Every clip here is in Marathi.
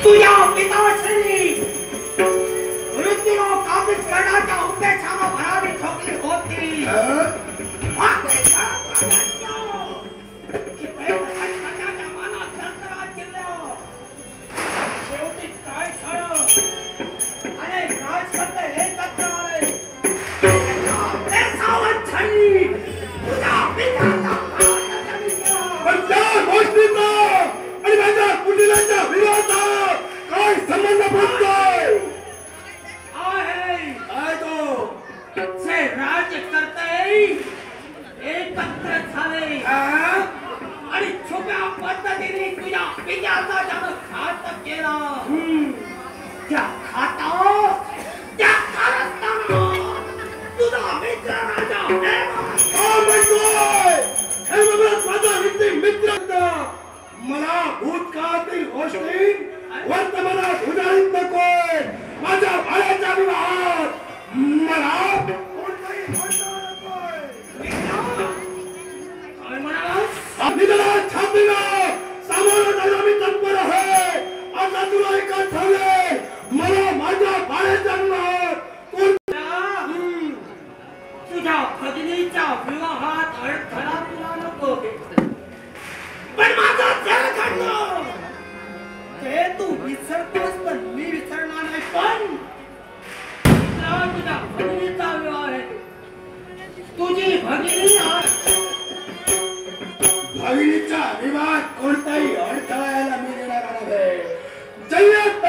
तुझ्या पिताश्री मृत्यूला काबीज करण्याच्या उद्देशाने भरारी ठोकली होती. शेवटी काय झालं? अरे राजकर्ते हे तत्व आले. सावंतछाई तुझ्या पित्याचा पण त्या गोष्टीचा आणि माझ्या कुटिलाच्या विरोधात काय संबंध बनतोय? आहे तो जे राज्यकर्ते एकत्र झाले आणि छुप्या पद्धतीने तुझ्या पित्याचा घात केला. त्या घातात त्या कारस्थानात तुझा मित्र राजा माझा मित्र मला भूतकाळातील गोष्टी वर्तमानात उजाळीत नकोय. माझ्या भाड्याच्या विवाहात मला कोणताही नकोय. छातीला सामोरं जायला मी तत्पर आहे. आता तुला एका झाले मला माझ्या भाड्याच्या विवाहात तुझ्या भगिनीच्या विवाहात अडथळा तुला नको. पण माझा जळ घडलं ते तू विसरतोस पण मी विसरणार नाही. पण तुझ्या भगिनीचा विवाह आहे. तुझी भगिनी भगिनीच्या विवाहात कोणताही अडथळा यायला मी देणार नाही. जय्यत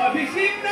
अभिषिक्त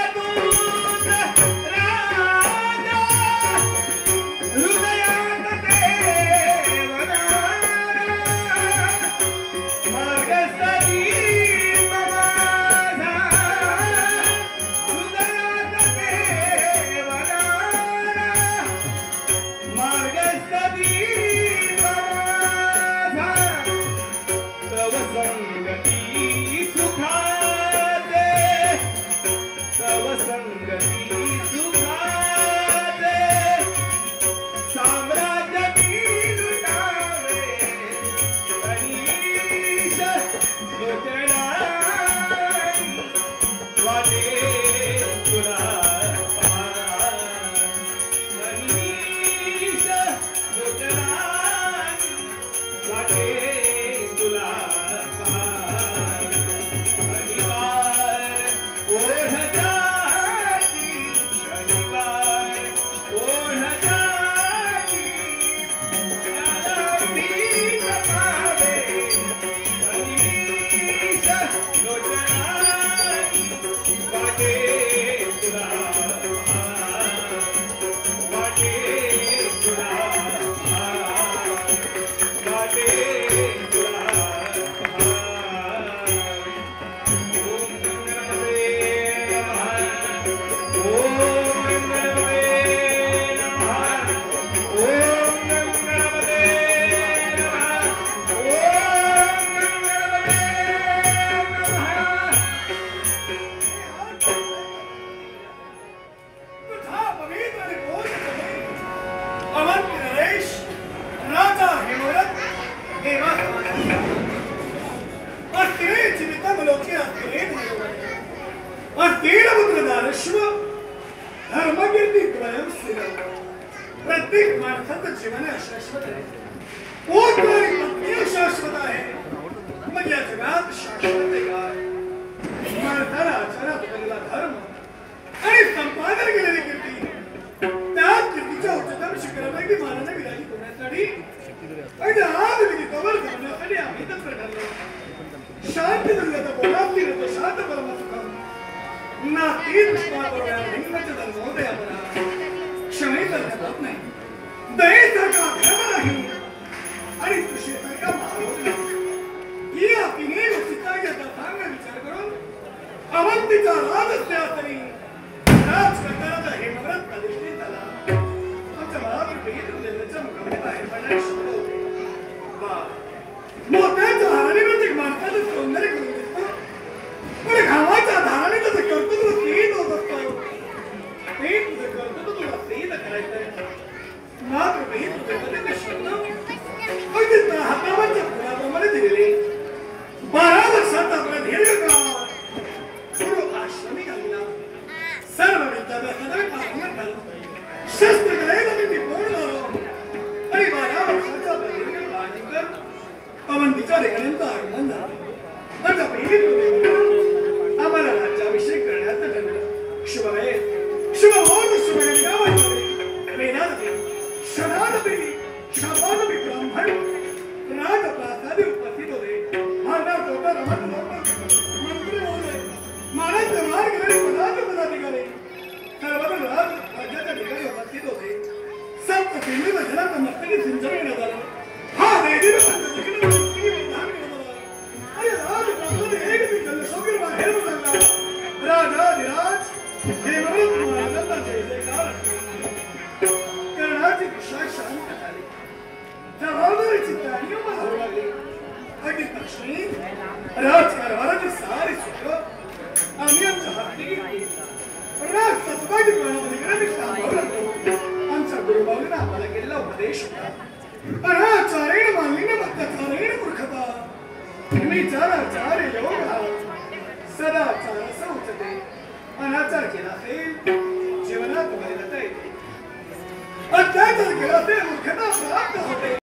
प्रत्येक माणसाचं जीवन शाश्वत आहे. पोटभर पत्नी शाश्वत आहे. मग या जगात शाश्वत आहे काय? माणसाला आचारात बनला धर्म आणि संपादन केलेली कीर्ती त्या कीर्तीच्या उच्चतम शिखरापैकी मानाने विराजित होण्यासाठी आणि आज विधीवर जगण्यासाठी आम्ही तत्पर ठरलो. शांती दुर्गत बोलावली रथ शांत परमसुखम नाती दुष्पापरोया लिंगाच्या धर्मोदया बरा क्षमे करण्यात होत नाही. दयेसारखा धर्म नाही आणि तुषेसारखा महारोग नाही. या तिन्ही गोष्टीचा यथासांग विचार करून अवंतीचा राज असल्यातरी राजकर्त्याचा हेमव्रत प्रतिष्ठित झाला. आमच्या बळावर भेद उद्याच्या मुखामध्ये बाहेर पडणारे शब्द होते. मोत्याच्या हाराने माणसाचं सौंदर्य करून दिसतं, पण घावाच्या धाराने त्याचं कर्तृत्व स्त्रीत होत असतं. ते तुझं कर्तृत्व तुला स्त्रीत करायचंय. मात्र काही तुझ्यामध्ये शब्द अगदी हातावरच्या फुलाप्रमाणे दिलेले 12 वर्षात आपला दीर्घकाळ गुरु आश्रमी घालला सर्व विद्याभ्यासाला पाठवण्यात आलं शस्त्र कलेला मी पूर्ण आणि 12 वर्षाचा दीर्घकाळ अवंतीच्या रेखांचा आगमन झाला माझ्या पहिली आम्हाला राज्याभिषेक करण्याचं ठरलं शुभवेळ शुभमोद शुभवेळ गावामध्ये वेदांती शनादपी शापादपी ब्राह्मण राजप्रासादी उपस्थित होते मानव चौथा रमत मंत्री होते मानव मार्ग पदाधिकारी सर्वत्र राज्याच्या ठिकाणी उपस्थित होते सप्त सिंधी वचनात मस्तकी सिंचन करण्यात आलं हा वेदीर राजाधिराज कर्णाची दिशा शांत झाली जबाबदारी चित्ताने उभा होऊ लागली अगदी तक्षणी राजकारभाराची सारी सुख आम्ही आमच्या हाती घेतली राज सत्वाची प्रणाली सांभाळू लागलो आमच्या गुरुबाबूने आम्हाला केलेला उपदेश होता अनाचारेण मालिन्य मत्याचारेण मूर्खता निर्विचाराचार्य योग सदाचार संचते अनाचार केला असेल जीवनात बदलता येते अत्याचार केला असेल मूर्खता प्राप्त होते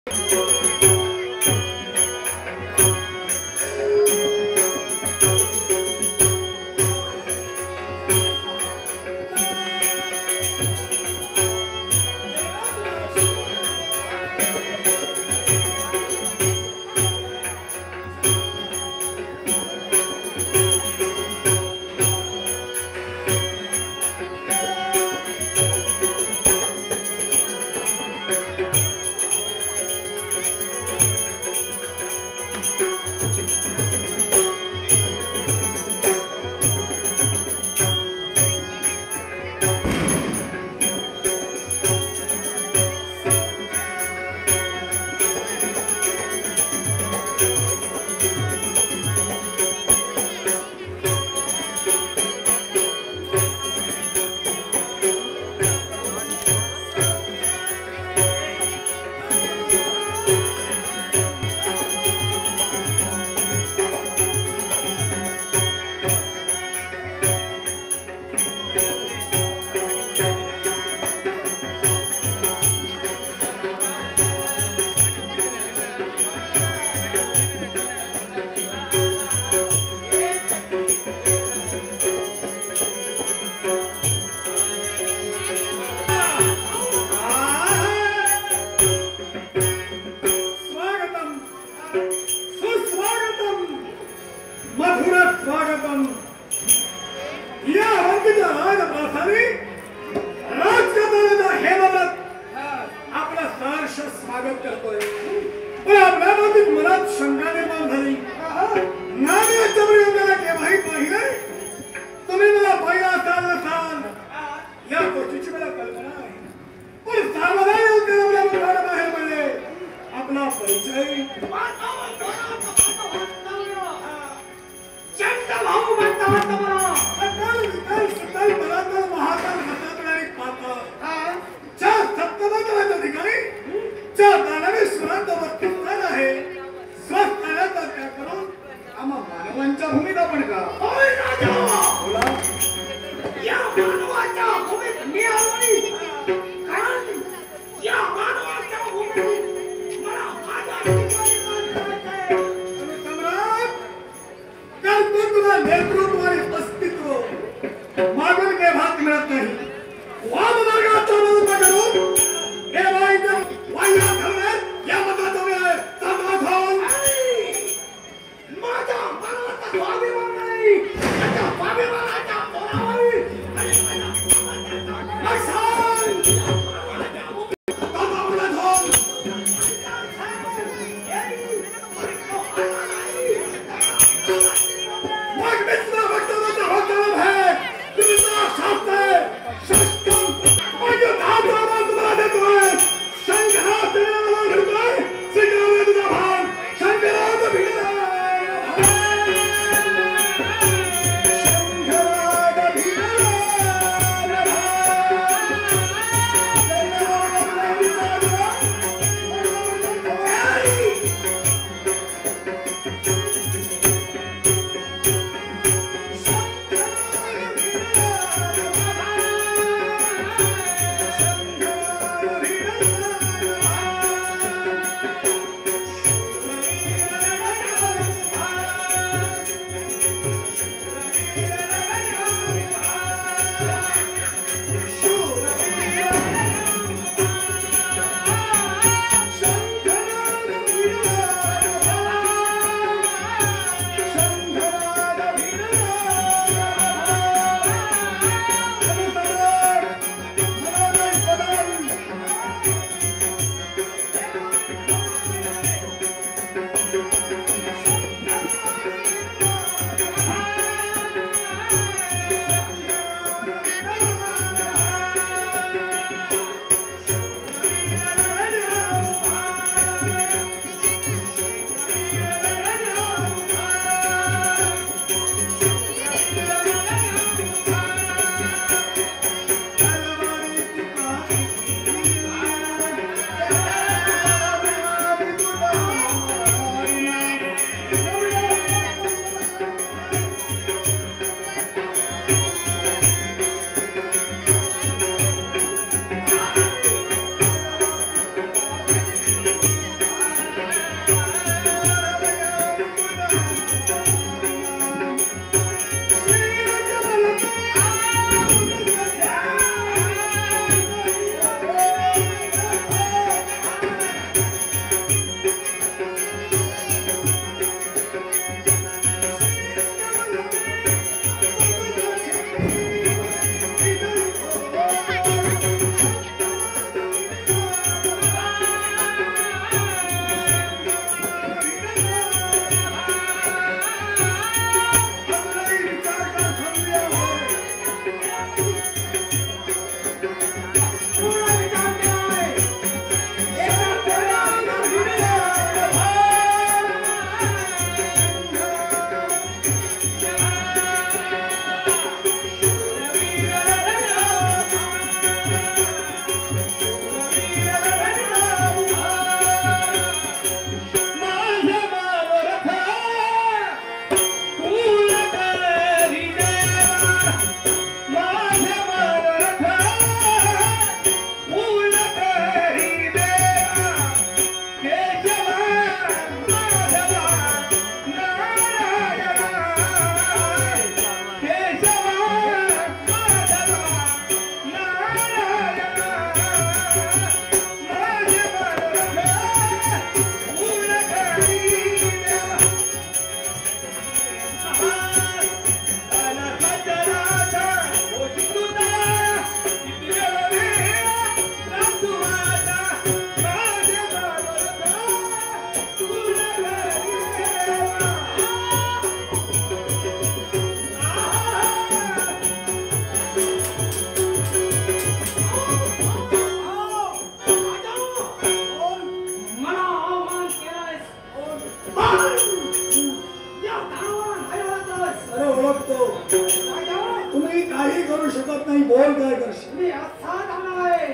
काय काय करशील मी असा झालाय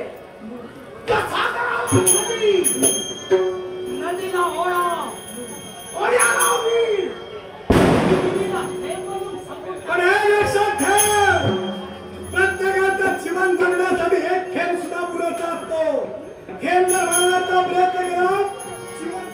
कसा करावा नदीला ओढा ओढ्याला वीर नदीला हे म्हणून सपोर्ट पण हे लक्षात ठेव प्रत्येकाचं जीवन जगण्यासाठी एक खेळ सुद्धा पुरेसा असतो खेळ जर मारण्याचा प्रयत्न केला जीवन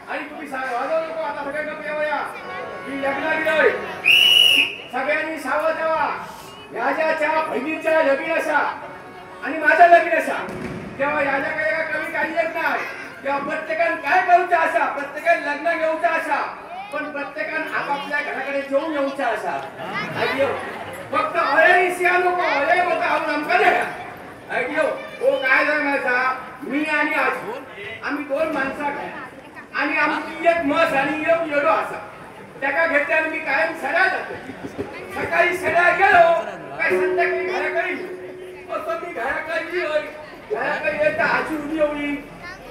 आणि तुम्ही वाजवू नको आता सगळे गप येऊया मी लग्नाला गेलोय सगळ्यांनी सावध व्हा राजाच्या बहिणीच्या लगीन असा आणि माझं लगीन असा तेव्हा राजाकडे का कमी काही येत नाही तेव्हा प्रत्येकाने काय करूचा असा प्रत्येकाने लग्न घेऊचा असा पण प्रत्येकाने आपापल्या घराकडे जेवून येऊचा असा ऐकलो फक्त अरे इसिया नको अरे होता हा नमका दे ऐकलो ओ काय झालं माझा मी आणि आज आम्ही दोन माणसं आणि आमची एक म्हस आणि एक येडो असा त्याका घेतल्याने मी कायम सडा जातो सकाळी सडा गेलो काय संध्याकाळी घराकडे असं मी घराकडे घराकडे येता आजी उभी होई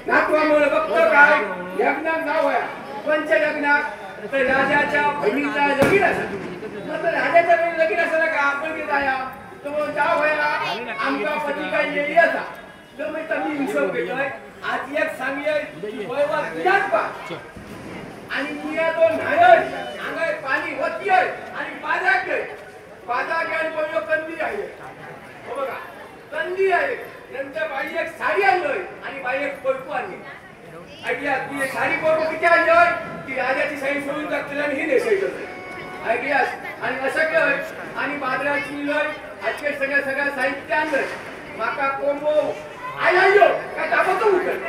नातवामुळे बघतो काय लग्नात नाव आहे पंचलग्नात तर राजाच्या बहिणीचा लगीन असं राजाच्या बहिणी लगीन असं का आपण घेत आया तो जाव व्हायला आमचा पती काही येई असा तर मी तमी हिशोब केलोय आज एक सांगितलं वयवा तुझ्याच पा आणि तुझ्या तो नायर अंगाय पाणी वती आहे आणि बाजाक आणि कोण कंदी आहे हो बघा कंदी आहे नंतर बाई एक साडी आणलोय आणि बाई एक कोयपू आणली ऐकल्या ती साडी कोयपू किती आणलोय ती राजाची साडी सोडून टाकतील आणि ही नेसायचं ऐकल्यास आणि असं केलं आणि बाजाराची लोय आजके सगळं साहित्य आणलं माका कोंबो आयो काय दाबतो उठत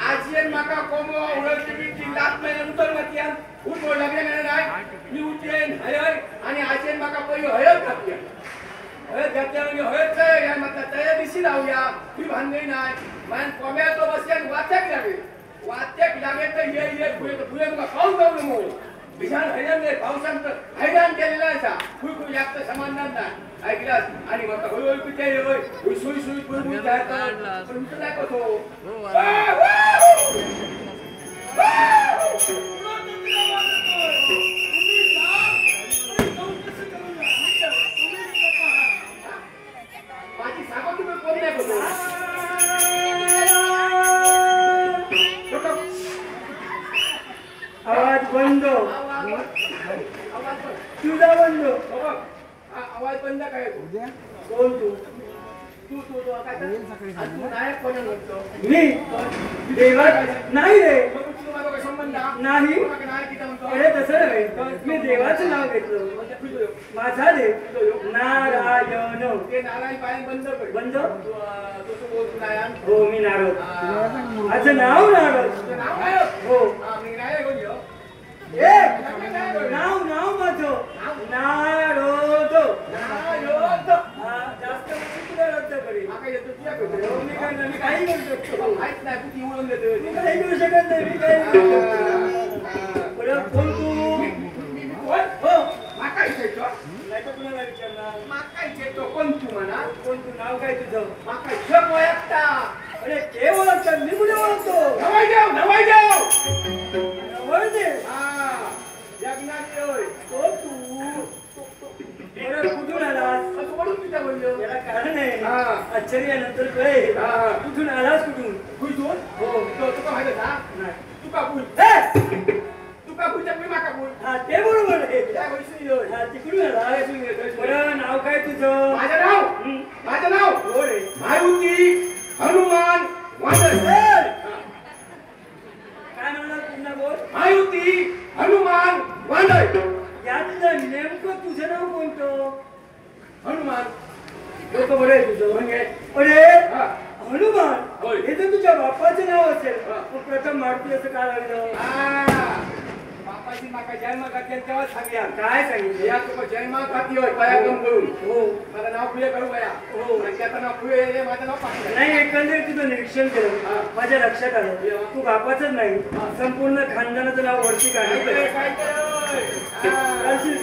आज येन माका कोंबो उडत ती लाख महिन्यानंतर मतियान खूप लागले नाही मी उठेन हयय आणि आज येन माका पहिली हयत घातली हयत घातल्या म्हणजे हयत या माका तया दिशी लावूया ही भांडणी नाही मान कोंब्या तो बसल्यान वाचक लागे तर ये फुले तुका पाऊस जाऊ नको विशाल हैराण नाही पावसांत हैराण केलेला असा खूप जास्त समाधान नाही ऐकलास आणि मग हळूहळू पिते होय सुई सुई पुढे जायचं पण मी काय करतो माझी सांगा तुम्ही कोण नाही करतो आवाज बंद तुझा बंद आवाज बंद काय कोण तू तू काय तर? आणि तू नायक कोण म्हणतो? मी देवा नाही रे मग तुझं माझा काय संबंध आहे? नाही तू मला नायक किती म्हणतो? अरे तसं नाही मी देवाचं नाव घेतलं म्हणजे तुझं योग. माझा देव नारायण ते नारायण पायन बंद कर. बंद तू बोल तू नारायण. हो मी नारद हा. माझं नाव नारद तुझं नाव काय? हो हा, मी नारायण कोण ह्यो? ए नारायण. नाव नाव माझं नारद नारायण. हा जास्त म्हणजे तुला रद्द करेल हा, काय येतो तुझ्या कडे? मी काय नाही, मी काही करू शकतो माहित नाही तू ती उडवून देतो. मी काही करू शकत नाही मी काही करू शकतो बरं कोण तू मी कोण? हो माका इच्छेतो. नाही तर कुणाला विचारणार माका इच्छेतो कोण तू म्हणा? कोण तू नाव काय तुझं माका इच्छेत ओळखता. अरे ते ओळखतात मी कुठे ओळखतो नवाई जाऊ, नवाई जाऊ. वळते हा, जगन्नाथ होय. तो तू बरं कुठून आलास असं म्हणून तिथं बोललो. याला कारण आहे हा. आश्चर्यानंतर कळेल हा. कुठून आलास कुठून कुठून? हो तुका माहित आहे का? नाही तुका बोल. ए! तुका बोलच्या मी माका बोल. हा ते बरोबर आहे त्या वैष्णवी होय. हा तिकडून आलास बरं नाव काय तुझं माझं नाव हं. माझं नाव हो रे मारुती हनुमान वादळ. काय म्हणणार पुन्हा बोल मारुती हनुमान वादळ. यातलं नेमकं तुझं नाव कोणतं हनुमान लोक बरं आहे तुझं म्हणजे अरे हा. हनुमान होय. हे तर तुझ्या बाप्पाचं नाव असेल हा. मग प्रथम मारुती असं का लागलं हा. बापाची माका जन्म घातल्या तेव्हा सांगया काय सांगितलं या तुका जन्म घातली होय पराक्रम करून. हो माझं नाव पुढे करू बया. हो. आणि त्याचं नाव पुढे येईल, माझं नाव पाहिजे. नाही एकंदरीत तुझं निरीक्षण केलं हा. माझ्या लक्षात आलं तू बापाचंच नाही संपूर्ण खानदानाचं नाव वरती काढलं काय करशील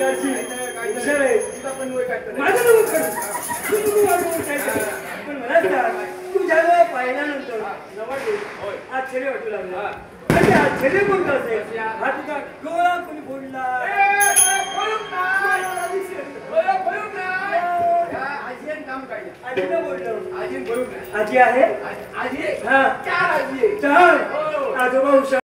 हुशार आहे माझं नाव कर तू माझं काय कर. पण मला सांग तू ज्याला पाहिल्यानंतर होय. आश्चर्य वाटू लागला अरे आश्चर्य कोणतं असेल हा तुझा डोळा कोणी फोडला आजीला बोललो आजी आहे आजी हा चार आजी आहे. चार हो. आजोबा हुशार